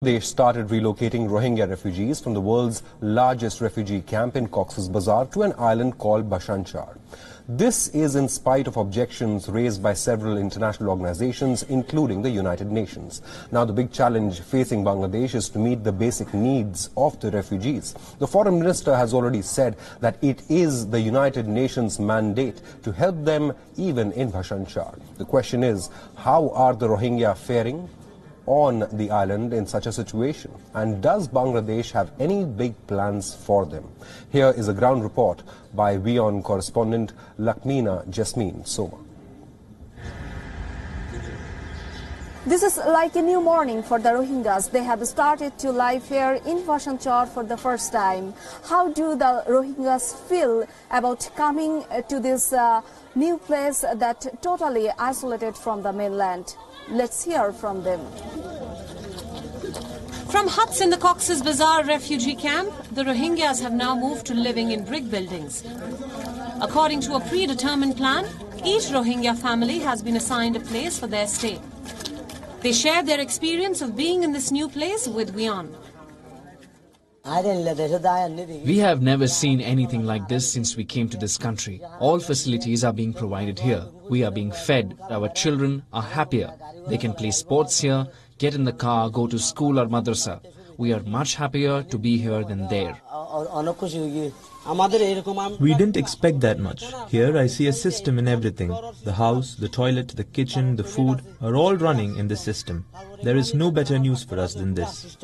They started relocating Rohingya refugees from the world's largest refugee camp in Cox's Bazar to an island called Bhasan Char. This is in spite of objections raised by several international organizations, including the United Nations. Now, the big challenge facing Bangladesh is to meet the basic needs of the refugees. The foreign minister has already said that it is the United Nations mandate to help them even in Bhasan Char. The question is, how are the Rohingya faring on the island in such a situation, and does Bangladesh have any big plans for them? Here is a ground report by WION correspondent Lakmeena Jasmine Soma. This is like a new morning for the Rohingyas. They have started to live here in Bhasan Char for the first time. How do the Rohingyas feel about coming to this new place that totally isolated from the mainland? Let's hear from them. From huts in the Cox's Bazar refugee camp, the Rohingyas have now moved to living in brick buildings. According to a predetermined plan, each Rohingya family has been assigned a place for their stay. They share their experience of being in this new place with WION. We have never seen anything like this since we came to this country. All facilities are being provided here. We are being fed. Our children are happier. They can play sports here, get in the car, go to school or madrasa. We are much happier to be here than there. We didn't expect that much. Here I see a system in everything. The house, the toilet, the kitchen, the food are all running in the system. There is no better news for us than this.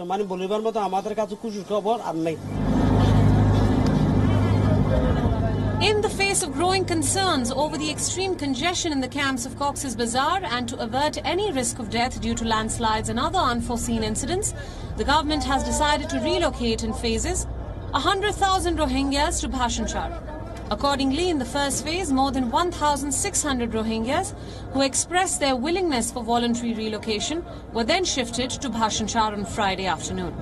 In the face of growing concerns over the extreme congestion in the camps of Cox's Bazar and to avert any risk of death due to landslides and other unforeseen incidents, the government has decided to relocate in phases 100,000 Rohingyas to Bhasan Char. Accordingly, in the first phase, more than 1,600 Rohingyas who expressed their willingness for voluntary relocation were then shifted to Bhasan Char on Friday afternoon.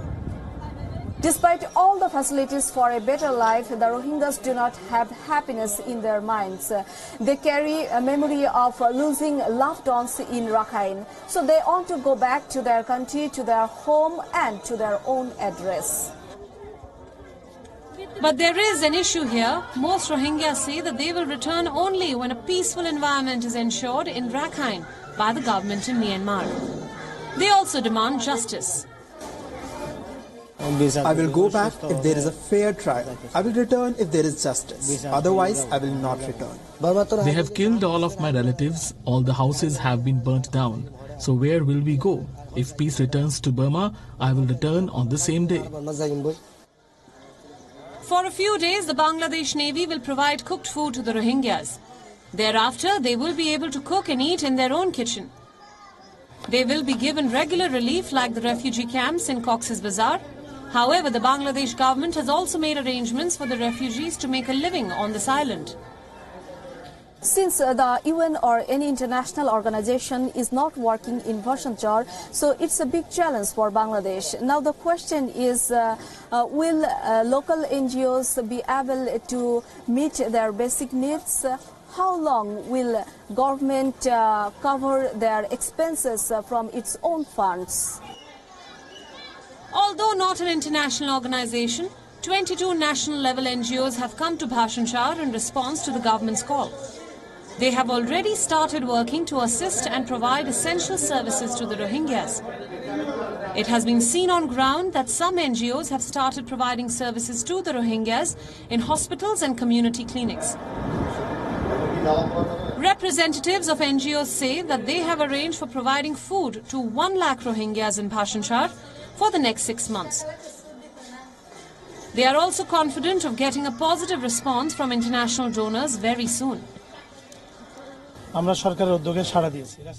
Despite all the facilities for a better life, the Rohingyas do not have happiness in their minds. They carry a memory of losing loved ones in Rakhine. So they want to go back to their country, to their home and to their own address. But there is an issue here. Most Rohingyas say that they will return only when a peaceful environment is ensured in Rakhine by the government in Myanmar. They also demand justice. I will go back if there is a fair trial. I will return if there is justice. Otherwise, I will not return. They have killed all of my relatives. All the houses have been burnt down. So where will we go? If peace returns to Burma, I will return on the same day. For a few days, the Bangladesh Navy will provide cooked food to the Rohingyas. Thereafter, they will be able to cook and eat in their own kitchen. They will be given regular relief like the refugee camps in Cox's Bazar. However, the Bangladesh government has also made arrangements for the refugees to make a living on this island. Since the UN or any international organization is not working in Bhasan Char, so it's a big challenge for Bangladesh. Now the question is, will local NGOs be able to meet their basic needs? How long will government cover their expenses from its own funds? Although not an international organization, 22 national-level NGOs have come to Bhasan Char in response to the government's call. They have already started working to assist and provide essential services to the Rohingyas. It has been seen on ground that some NGOs have started providing services to the Rohingyas in hospitals and community clinics. Representatives of NGOs say that they have arranged for providing food to 1 lakh Rohingyas in Bhasan Char for the next 6 months. They are also confident of getting a positive response from international donors very soon.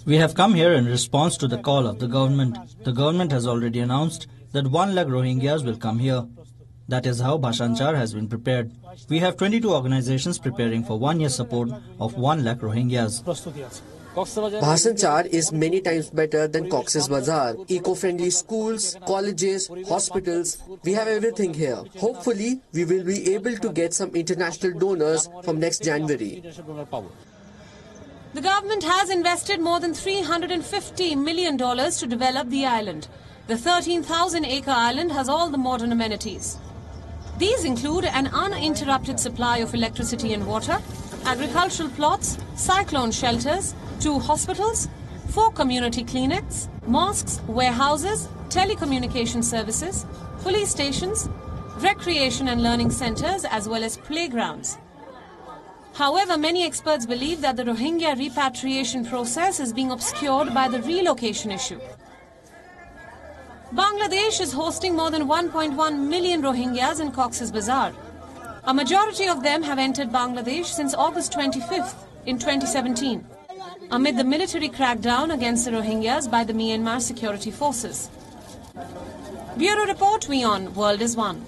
We have come here in response to the call of the government. The government has already announced that 1 lakh Rohingyas will come here. That is how Bhasan Char has been prepared. We have 22 organizations preparing for 1 year support of 1 lakh Rohingyas. Bhasan Char is many times better than Cox's Bazar. Eco-friendly schools, colleges, hospitals, we have everything here. Hopefully, we will be able to get some international donors from next January. The government has invested more than $350 million to develop the island. The 13,000-acre island has all the modern amenities. These include an uninterrupted supply of electricity and water, agricultural plots, cyclone shelters, 2 hospitals, 4 community clinics, mosques, warehouses, telecommunication services, police stations, recreation and learning centers, as well as playgrounds. However, many experts believe that the Rohingya repatriation process is being obscured by the relocation issue. Bangladesh is hosting more than 1.1 million Rohingyas in Cox's Bazar. A majority of them have entered Bangladesh since August 25th in 2017, amid the military crackdown against the Rohingyas by the Myanmar security forces. Bureau Report, WION World is One.